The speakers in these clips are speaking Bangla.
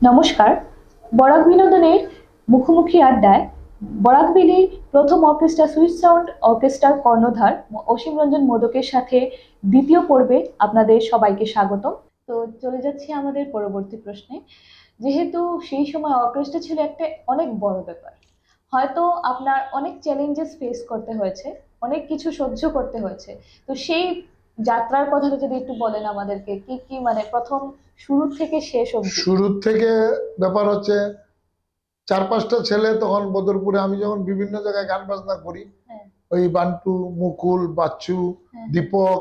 নমস্কার। বরাক বিনোদনের মুখোমুখি আড্ডায় বরাকবেলী প্রথম অর্কেস্ট্রা সুইট সাউন্ড অর্কেস্ট্রার কর্ণধার অসীম রঞ্জন মোদকের সাথে দ্বিতীয় পর্বে আপনাদের সবাইকে স্বাগতম। তো চলে যাচ্ছি আমাদের পরবর্তী প্রশ্নে। যেহেতু সেই সময় অর্কেস্ট্রা ছিল একটা অনেক বড় ব্যাপার, হয়তো আপনার অনেক চ্যালেঞ্জেস ফেস করতে হয়েছে, অনেক কিছু সহ্য করতে হয়েছে। তো সেই যাত্রার কথাটা যদি একটু বলেন আমাদেরকে, কি কি মানে প্রথম শুরু থেকে শেষ অবধি। শুরুর থেকে ব্যাপার হচ্ছে, চার পাঁচটা ছেলে তখন বদরপুরে, আমি যখন বিভিন্ন জায়গায় গান বাজনা করি, হ্যাঁ, ওই বান্টু, মুকুল, বাচ্চু, হ্যাঁ, দীপক,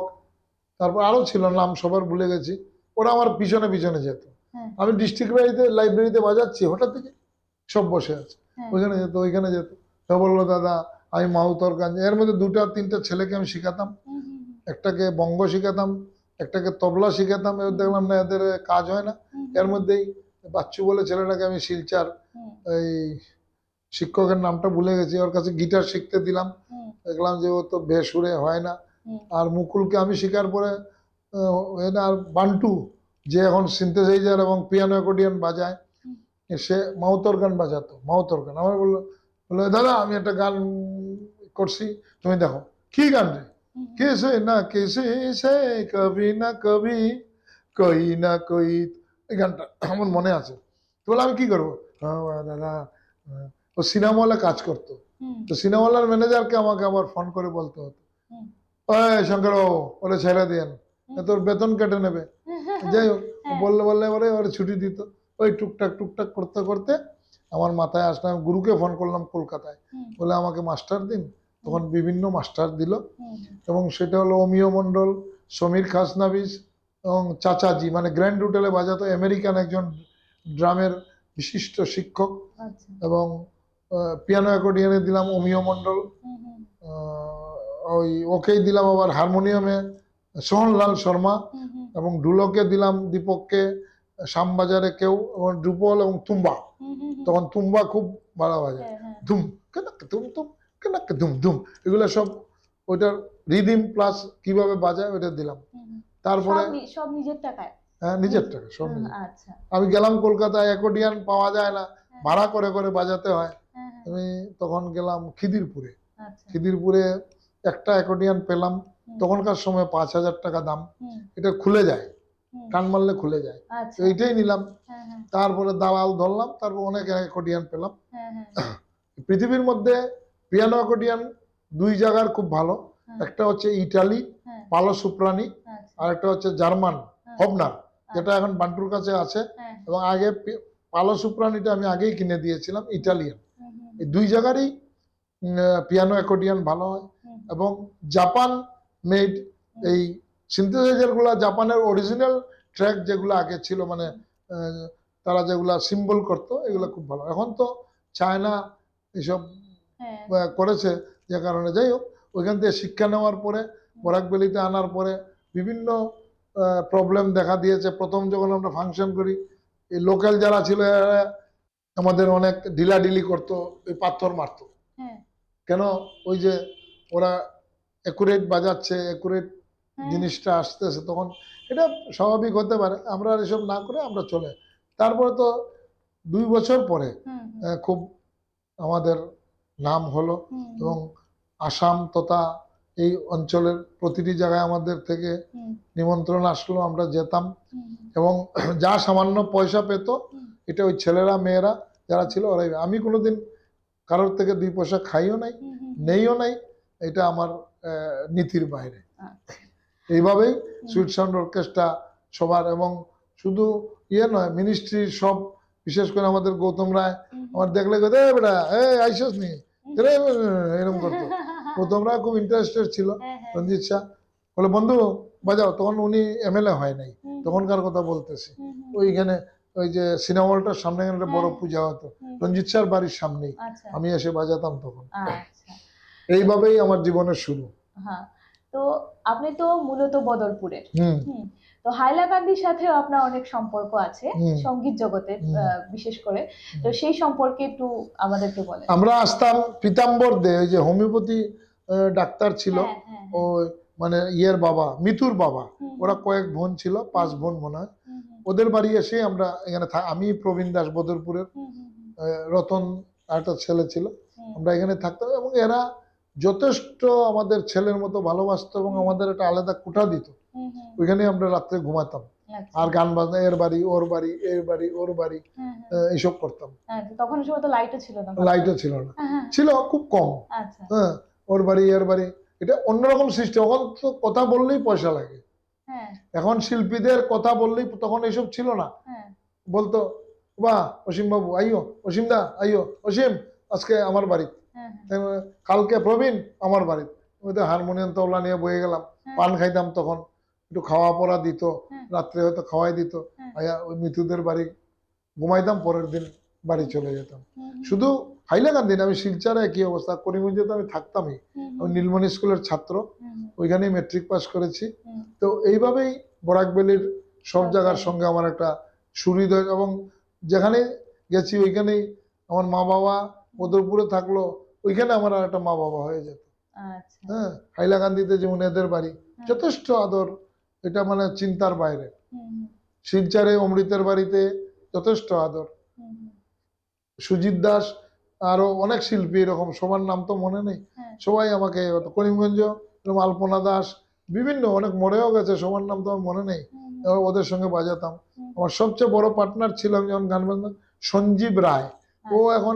তারপর আরো ছিল, নাম সবার ভুলে গেছি। ওরা আমার পিছনে পিছনে যেত। হ্যাঁ, আমি ডিস্ট্রিক্ট লাইব্রেরিতে বাজাচ্ছি, হঠাৎ থেকে সব বসে আছে, হ্যাঁ, ওইখানে যেত, ওইখানে যেত। তো বললো, দাদা আমি মাউতরগঞ্জ, এর মধ্যে দুটা তিনটা ছেলেকে আমি শিখাতাম। হুম, হুম, একটাকে বঙ্গ শিখাতাম, একটাকে তবলা শিখাতাম। এবার দেখলাম না, এদের কাজ হয় না। হুম, এর মধ্যেই বাচ্চু বলে ছেলেটাকে আমি শিলচার, হুম, এই শিক্ষকের নামটা ভুলে গেছি, ওর কাছে গিটার শিখতে দিলাম। হুম, দেখলাম যে ও তো বেসুরে হয় না। হুম, আর মুকুলকে আমি শেখার পরে আর বান্টু, যে এখন সিনথেসাইজার এবং পিয়ানো অ্যাকর্ডিয়ন বাজায়, হুম, সে মাউতর গান বাজাতো। মাউতর গান আমার বললো, দাদা আমি একটা গান করছি, তুমি দেখো। কি গান রে? হুম, কেসে না কেসে সে কবি না কবি কই না কই, এই গানটা আমার মনে আছে। তো বলে, আমি কি করবো? দাদা, ও সিনেমাওয়ালা কাজ করতো। হুম, তো সিনেমাওয়ালার ম্যানেজারকে আমাকে আবার ফোন করে বলতে হতো, হুম, ওই শঙ্কর বাবু, ওরে ছেড়ে দেন, হুম, তোর বেতন কেটে নেবে। যাই হোক, ও হ্যাঁ, বললে বললে এবারে ওরে ছুটি দিত। ওই টুকটাক টুকটাক করতে করতে আমার মাথায় আসলাম, গুরুকে ফোন করলাম কলকাতায়, হুম, বলে আমাকে মাস্টার দিন। তখন বিভিন্ন মাস্টার দিল, হুম, এবং সেটা হলো অমিয় মণ্ডল, সমীর খাসনাবিস, এবং চাচাজি, মানে গ্র্যান্ড হোটেলে বাজাতো আমেরিকান একজন ড্রামের বিশিষ্ট শিক্ষক। আচ্ছা, এবং পিয়ানো অ্যাকর্ডিয়নে দিলাম অমিয় মণ্ডল, হুম, হুম, ওই ওকেই দিলাম আবার হারমোনিয়ামে সোহনলাল শর্মা, হুম, হুম, এবং ঢুলকে দিলাম দীপককে, শ্যামবাজারে কেউ, এবং ড্রুপল এবং তুম্বা। হুম, হুম, হুম, তখন তুম্বা খুব ভালো বাজায়, হ্যাঁ, হ্যাঁ, ধুম কেনাক ধুম ধুম কেনাক ধুম ধুম, এগুলো সব ওইটার রিদিম প্লাস কিভাবে বাজায় ওইটা দিলাম। হুম, হুম। তারপরে সব নিজের টাকায়। হ্যাঁ, নিজের টাকা, সব নিজের। আচ্ছা, আমি গেলাম কলকাতায়, অ্যাকর্ডিয়ান পাওয়া যায় না, হ্যাঁ, ভাড়া করে করে বাজাতে হয়। হ্যাঁ, হ্যাঁ, আমি তখন গেলাম খিদিরপুরে। আচ্ছা, খিদিরপুরে একটা অ্যাকর্ডিয়ান পেলাম, হুম, তখনকার সময় 5,000 টাকা দাম। হুম, এটা খুলে যায়, হুম, টান মারলে খুলে যায়। তো আচ্ছা, এইটাই নিলাম। হ্যাঁ, হ্যাঁ, তারপরে দালাল ধরলাম, তারপর অনেক অ্যাকর্ডিয়ান পেলাম। হ্যাঁ, হ্যাঁ, পৃথিবীর মধ্যে পিয়ানো অ্যাকর্ডিয়ান দুই জায়গার খুব ভালো। হ্যাঁ, একটা হচ্ছে ইটালি, হ্যাঁ, পালো সুপ্রানি, আচ্ছা, আর একটা হচ্ছে জার্মান, হ্যাঁ, হবনার, যেটা আচ্ছা, এখন বান্টুর কাছে আছে। হ্যাঁ, এবং আগে পালো সুপ্রানিটা আমি আগেই কিনে দিয়েছিলাম, ইটালিয়ান। হুম, হুম, এই দুই জায়গারই পিয়ানো অ্যাকর্ডিয়ান ভালো হয়। হুম, এবং জাপান মেড হুম, এই সিনথেসাইজার গুলা, জাপানের অরিজিনাল ট্র্যাক যেগুলো আগে ছিল, মানে হুম, আহ, তারা যেগুলা সিম্বল করতো, এগুলো হুম, খুব ভালো। এখন তো চায়না এসব হ্যাঁ, করেছে, যে কারণে যাই হোক, ওইখান থেকে শিক্ষা নেওয়ার পরে হুম, বরাকবেলিতে আনার পরে বিভিন্ন প্রবলেম দেখা দিয়েছে। প্রথম যখন আমরা ফাংশন করি, এই লোকাল যারা ছিল এরা আমাদের অনেক ঢিলাঢিলি করতো, ওই পাথর মারতো। হ্যাঁ, কেন? ওই যে ওরা একুরেট বাজাচ্ছে, একুরেট হ্যাঁ, জিনিসটা আসতেছে, তখন এটা স্বাভাবিক হতে পারে, আমরা আর এসব না করে আমরা চলে। তারপরে তো 2 বছর পরে হুম, হুম, খুব আমাদের নাম হলো, হুম, হুম, এবং আসাম তথা এই অঞ্চলের প্রতিটি জায়গায় আমাদের থেকে হুম, নিমন্ত্রণ আসলো, আমরা যেতাম। হুম, এবং যা সামান্য পয়সা পেত, হুম, এটা ওই ছেলেরা মেয়েরা যারা ছিল ওরাই। আমি কোনোদিন কারোর থেকে 2 পয়সা খাইও নাই, হুম, হুম, নেইও নাই। এটা আমার নীতির বাইরে। আচ্ছা, এইভাবেই হুম, সুইট সাউন্ড অর্কেস্ট্রা সবার, এবং শুধু ইয়ে নয়, মিনিস্ট্রির সব, বিশেষ করে আমাদের গৌতম রায় হুম, হুম, আমার দেখলে কত, বেটা আইসস নি হুম, রে, এরকম করতো। গৌতম রায় খুব ইন্টারেস্টেড ছিল। হ্যাঁ, হ্যাঁ, রঞ্জিত শাহ বলে, বন্ধু বাজাও। তখন উনি এমএলএ হয় নাই, হুম, হুম, তখনকার কথা বলতেছি। হুম, হুম, ওইখানে ওই যে সিনেমা হলটার সামনে একটা বড় হ্যাঁ, পূজা হতো, হুম, হুম, রঞ্জিত শাহর বাড়ির সামনেই। আচ্ছা, আমি এসে বাজাতাম তখন। আচ্ছা, তো এইভাবেই আমার জীবনের শুরু। হ্যাঁ, তো আপনি তো মূলত বদরপুরের। হুম, হুম। তো হাইলাকান্দির সাথেও আপনার অনেক সম্পর্ক আছে, হুম, সঙ্গীত জগতে হুম, বিশেষ করে। তো হুম। সেই সম্পর্কে একটু আমাদেরকে বলেন। আমরা আসতাম পীতাম্বর দে, ওই যে হোমিওপ্যাথি ডাক্তার ছিল, হ্যাঁ, হ্যাঁ, হ্যাঁ, ওই মানে ইয়ের বাবা, মিতুর বাবা। হুম, ওরা হুম, কয়েক বোন ছিল, হুম, 5 বোন মনে হয়। হুম, হুম, ওদের বাড়ি এসে আমরা এখানে আমি প্রবীণ দাস বদরপুরের, হুম, হুম, হুম, রতন একটা ছেলে ছিল, হুম, আমরা এখানে থাকতাম এবং এরা যথেষ্ট আমাদের ছেলের মতো ভালোবাসতো এবং আমাদের একটা আলাদা কোঠা দিত, হুম, হুম, ওইখানে আমরা রাত্রে ঘুমাতাম। আচ্ছা। আর গান বাজনা, এর বাড়ি ওর বাড়ি, এর বাড়ি ওর বাড়ি, হ্যাঁ, হ্যাঁ, এইসব করতাম। আচ্ছা, তখন ওই সময় তো লাইটও ছিল না ভালো। লাইটও ছিল না, হ্যাঁ, হ্যাঁ, ছিল খুব কম। আচ্ছা। হ্যাঁ, ওর বাড়ি এর বাড়ি, এটা অন্যরকম সিস্টেম। তখন তো কথা বললেই পয়সা লাগে। হ্যাঁ, এখন শিল্পীদের কথা বললেই, তখন এইসব ছিল না। হ্যাঁ, বলতো, বাহ অসীম বাবু আইও, অসীম দা আইও, অসীম আজকে আমার বাড়ি, হ্যাঁ, হ্যাঁ, কালকে প্রবীণ আমার বাড়ি। ওই তো হারমোনিয়াম তবলা নিয়ে বয়ে গেলাম, হ্যাঁ, পান খাইতাম, তখন একটু খাওয়া পড়া দিত, হ্যাঁ, রাত্রে হয়তো খাওয়াই দিত। হ্যাঁ, আয়া ওই মিতুদের বাড়ি ঘুমাইতাম, পরের দিন বাড়ি চলে যেতাম। হুম, হুম, শুধু হাইলাকান্দি না, আমি শিলচরে একই অবস্থা, করিমগঞ্জে তো আমি থাকতামই। হুম, আমি হুম, নীলমণি স্কুলের ছাত্র, হুম, ওইখানেই মেট্রিক পাস করেছি। হুম, তো এইভাবেই বরাকবেলির সব সব জায়গার জায়গায়। সঙ্গে আমার একটা সুহৃদয়, এবং যেখানে গেছি ওইখানেই আমার মা বাবা বদরপুরে থাকলো, ওইখানে আমার আর একটা মা বাবা হয়ে যেত। আচ্ছা। হ্যাঁ, হাইলাকান্দিতে যেমন এদের বাড়ি, হ্যাঁ, যথেষ্ট আদর, এটা মানে চিন্তার বাইরে। হুম, হুম, শিলচরে অমৃতের বাড়িতে যথেষ্ট আদর। হুম, হুম, সুজিত দাস, আরো অনেক শিল্পী এরকম, সবার নাম তো মনে নেই, হ্যাঁ, সবাই আমাকে, করিমগঞ্জ এরকম আলপনা দাস, বিভিন্ন অনেক মরেও গেছে, সবার নাম তো আমার মনে নেই, হুম, এবার ওদের সঙ্গে বাজাতাম। হুম, আমার সবচেয়ে বড় পার্টনার ছিল আমি যখন গান বাজনা, সঞ্জীব রায়, ও আচ্ছা, এখন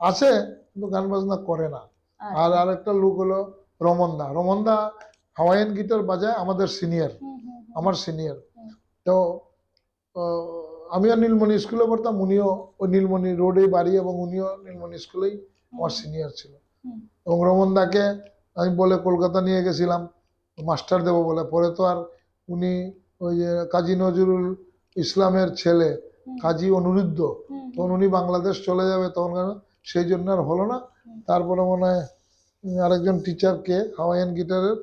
আছে কিন্তু গান বাজনা করে না। আর আচ্ছা, আরেকটা লোক হলো রমনদা, রমনদা হাওয়াইয়ান গিটার বাজায়, আমাদের সিনিয়র, হুম, হুম, হুম, আমার সিনিয়র। হুম, তো আমিও নীলমণি স্কুলে পড়তাম, উনিও ওই নীলমণি রোডে বাড়ি, এবং উনিও নীলমণি স্কুলেই আমার সিনিয়র ছিল। হুম, এবং রমনদাকে আমি বলে কলকাতা নিয়ে গেছিলাম মাস্টার দেবো বলে, পরে তো আর উনি ওই যে কাজী নজরুল ইসলামের ছেলে হুম, কাজী অনিরুদ্ধ, হুম, তখন উনি বাংলাদেশ চলে যাবে, তখন সেই জন্য আর হলো না। হুম, তারপরে মনে হয় আরেকজন টিচারকে হাওয়াইয়ান গিটারের,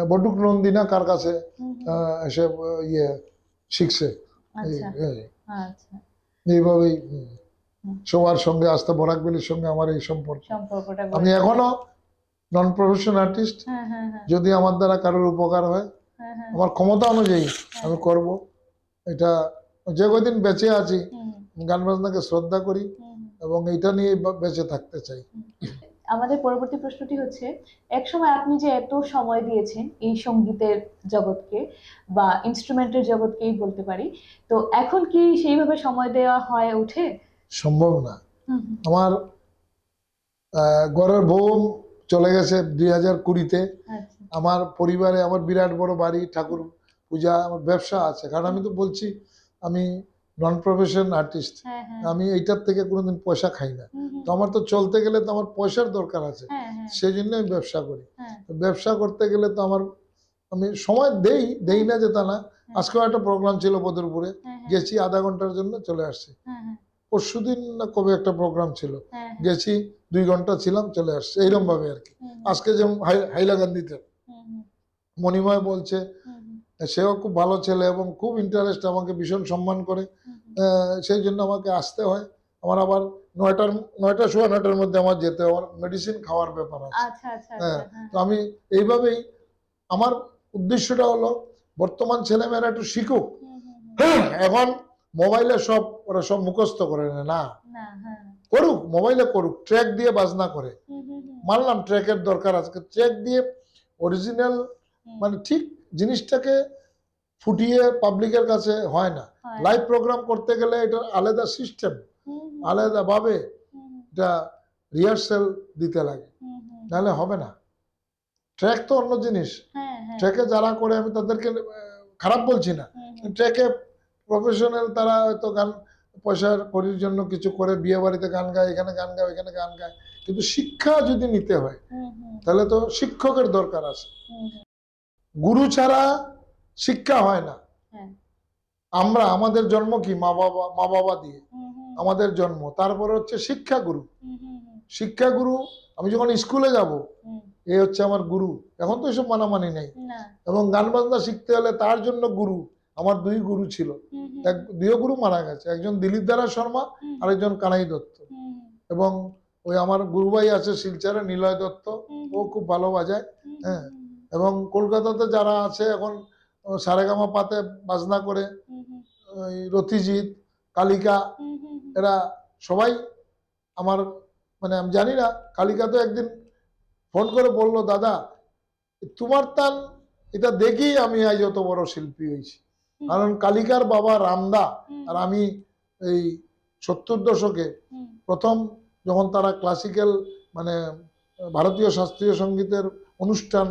বটুক নন্দিনা কার কাছে হুম, হুম, এসে ইয়ে শিখছে। আচ্ছা, এই- আচ্ছা, এইভাবেই হুম, সবার সঙ্গে আসতে, বরাকবেলির সঙ্গে আমার এই সম্পর্ক। সম্পর্কটা গড়ে আমি তোলা। এখনো নন প্রফেশনাল আর্টিস্ট, হ্যাঁ, হ্যাঁ, হ্যাঁ, যদি আমার দ্বারা কারোর উপকার হয়, হ্যাঁ, হ্যাঁ, আমার ক্ষমতা অনুযায়ী হ্যাঁ, আমি করব। এটা যে কদিন বেঁচে আছি, হুম, গান বাজনাকে শ্রদ্ধা করি হুম, এবং এইটা নিয়ে বেঁচে থাকতে চাই। হুম। আমাদের পরবর্তী প্রশ্নটি হচ্ছে, একসময় আপনি যে এত সময় দিয়েছেন এই সঙ্গীতের জগৎকে বা ইনস্ট্রুমেন্টের জগৎকেই বলতে পারি, তো এখন কি সেইভাবে সময় দেওয়া হয়ে ওঠে? সম্ভব না। হুম, হুম, আমার ঘরের বউ চলে গেছে 2020-তে। আচ্ছা, আমার পরিবারে আমার বিরাট বড় বাড়ি, ঠাকুর পূজা, আমার ব্যবসা আছে, কারণ আমি তো বলছি আমি নন প্রফেশন আর্টিস্ট, হ্যাঁ, হ্যাঁ, আমি এইটার থেকে কোনোদিন পয়সা খাই না। হুম, হুম, তো আমার তো চলতে গেলে তো আমার পয়সার দরকার আছে, হ্যাঁ, হ্যাঁ, সেই জন্য আমি ব্যবসা করি। হ্যাঁ, তো ব্যবসা করতে গেলে তো আমার, আমি সময় দেই না যে তা না। হ্যাঁ, আজকেও একটা প্রোগ্রাম ছিল বদরপুরে, হ্যাঁ, হ্যাঁ, গেছি আধা ঘন্টার জন্য চলে আসছি। হ্যাঁ, হ্যাঁ, পরশুদিন না কবে একটা প্রোগ্রাম ছিল, হ্যাঁ, হ্যাঁ, গেছি 2 ঘন্টা ছিলাম, চলে আসছি, এইরকম ভাবে আর কি। হুম, আজকে যেমন হাইলাকান্দিতে হুম, হুম, মণিময় বলছে, হুম, হুম, সেও খুব ভালো ছেলে এবং খুব ইন্টারেস্ট, আমাকে ভীষণ সম্মান করে, হুম, হুম, সেই জন্য আমাকে আসতে হয়। আমার আবার 9টা 9:15 মধ্যে আমার যেতে হয়, আমার মেডিসিন খাওয়ার ব্যাপার আছে। আচ্ছা, আচ্ছা, হ্যাঁ, আচ্ছা, হ্যাঁ, তো আমি এইভাবেই, আমার উদ্দেশ্যটা হলো বর্তমান ছেলেমেয়েরা একটু শিখুক। হুম, হুম, হুম, এখন মোবাইলে সব ওরা সব মুখস্থ করে নেয় না, না, হ্যাঁ, করুক, মোবাইলে করুক, ট্র্যাক দিয়ে বাজনা করে, হুম, হুম, হুম, মানলাম ট্র্যাকের দরকার আছে, ট্র্যাক দিয়ে অরিজিনাল হুম, মানে ঠিক জিনিসটাকে ফুটিয়ে পাবলিকের কাছে হয় না। হয়, লাইভ প্রোগ্রাম করতে গেলে এটা আলাদা সিস্টেম, হুম, হুম, আলাদাভাবে হুম, এটা রিহার্সাল দিতে লাগে, হুম, হুম, নাহলে হবে না। ট্র্যাক তো অন্য জিনিস, হ্যাঁ, হ্যাঁ, ট্র্যাকে যারা করে আমি তাদেরকে খারাপ বলছি না, হুম, হুম, ট্র্যাকে প্রফেশনাল, তারা হয়তো গান পয়সার করির জন্য কিছু করে, বিয়ে বাড়িতে গান গায়, এখানে গান গায়, এখানে গান গায়, কিন্তু শিক্ষা যদি নিতে হয় হুম, হুম, তাহলে তো শিক্ষকের দরকার আছে। হুম, হুম, গুরু ছাড়া শিক্ষা হয় না। হ্যাঁ, আমাদের জন্ম কি মা বাবা দিয়ে হুম, হুম, আমাদের জন্ম, তারপরে হচ্ছে শিক্ষাগুরু। হুম, হুম, হুম, শিক্ষাগুরু, আমি যখন স্কুলে যাব, হুম, এ হচ্ছে আমার গুরু। এখন তো এসব মানামানি নেই, না, এবং গান বাজনা শিখতে হলে তার জন্য গুরু। আমার 2 গুরু ছিল, হুম, হুম, 2 গুরু মারা গেছে, একজন দিলীপ দারা শর্মা, হুম, আরেকজন কানাই দত্ত। হুম, এবং ওই আমার গুরুভাই আছে শিলচরে, নিলয় দত্ত, হুম, ও খুব ভালো বাজায়। হুম, হ্যাঁ, হুম, এবং কলকাতাতে যারা আছে এখন সারেগামা পাতে বাজনা করে, হুম, হুম, ওই রতিজিৎ, কালিকা, এরা সবাই আমার, মানে আমি জানি না, কালিকা তো একদিন ফোন করে বলল, দাদা তোমার তান এটা দেখেই আমি আজ অত বড় শিল্পী হয়েছি। কারণ কালিকার বাবা রামদা আর আমি এই 70 দশকে প্রথম যখন তারা ক্লাসিক্যাল মানে ভারতীয় শাস্ত্রীয় সঙ্গীতের অনুষ্ঠান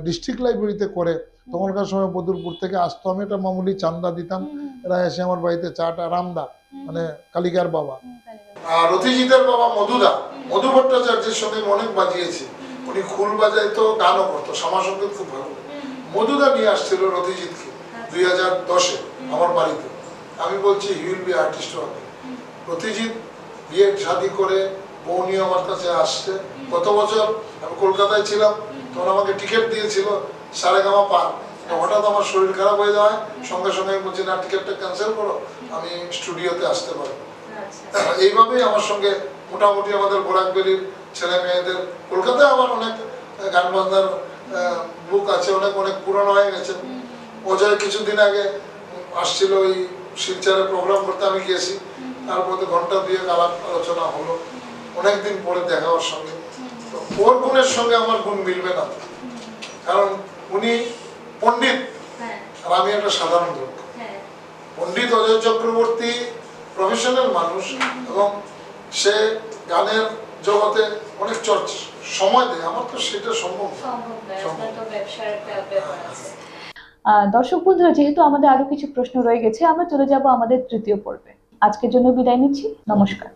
ডিস্ট্রিক্ট লাইব্রেরিতে করে, তখনকার সময় বদরপুর থেকে আসতো, আমি একটা মামুলি চান্দা দিতাম, এরা এসে আমার বাড়িতে চাটা, রামদা মানে কালিকার বাবা। আর রতিজিতের বাবা মধুদা, মধু ভট্টাচার্যের সঙ্গে অনেক বাজিয়েছি, উনি খুল বাজাইতো, গানও করতো, সমাসঙ্গীত খুব ভালো। মধুদা নিয়ে আসছিল রতিজিৎকে 2010-এ আমার বাড়িতে। আমি বলছি হি উইল বি আর্টিস্ট হবে। রতিজিৎ বিয়ে শাদী করে বউ নিয়ে আমার কাছে আসছে। গত বছর আমি কলকাতায় ছিলাম, তখন আমাকে টিকিট দিয়েছিল সারেগামা পার। হঠাৎ আমার শরীর খারাপ হয়ে যাওয়ায় সঙ্গে সঙ্গে আমি বলছি, না টিকিটটা ক্যান্সেল করো, আমি স্টুডিওতে আসতে পারি। এইভাবেই আমার সঙ্গে মোটামুটি আমাদের বরাকবেলির ছেলে মেয়েদের, কলকাতায় আমার অনেক গান বাজনার বুক আছে, অনেক অনেক পুরনো হয়ে গেছে। অজয় কিছুদিন আগে আসছিল ওই শিলচরে প্রোগ্রাম করতে, আমি গেছি, তারপরে ঘন্টা দিয়ে আলোচনা হলো, অনেকদিন পরে দেখা ওর সঙ্গে। ওর গুণের সঙ্গে আমার গুণ মিলবে না, কারণ উনি পণ্ডিত আর আমি একটা সাধারণ লোক। পণ্ডিত অজয় চক্রবর্তী প্রফেশনাল মানুষ, এবং সে গানের জগতে অনেক সময় দেয়, আমার তো সেটা সম্ভব না। দর্শক বন্ধুরা, যেহেতু আমাদের আরো কিছু প্রশ্ন রয়ে গেছে, আমরা চলে যাব আমাদের তৃতীয় পর্বে। আজকের জন্য বিদায় নিচ্ছি, নমস্কার।